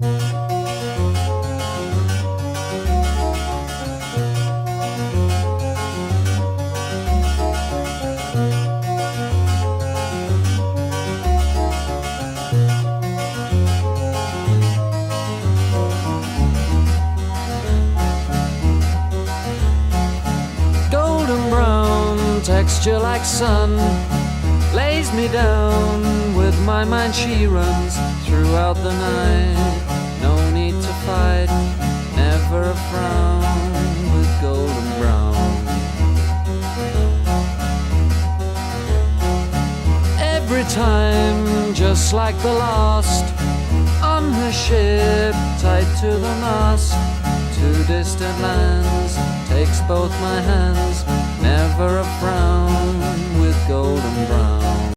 Golden brown, texture like sun, lays me down. With my mind she runs throughout the night. No need to fight, never a frown with golden brown. Every time, just like the last, on her ship, tied to the mast, to distant lands, takes both my hands, never a frown with golden brown.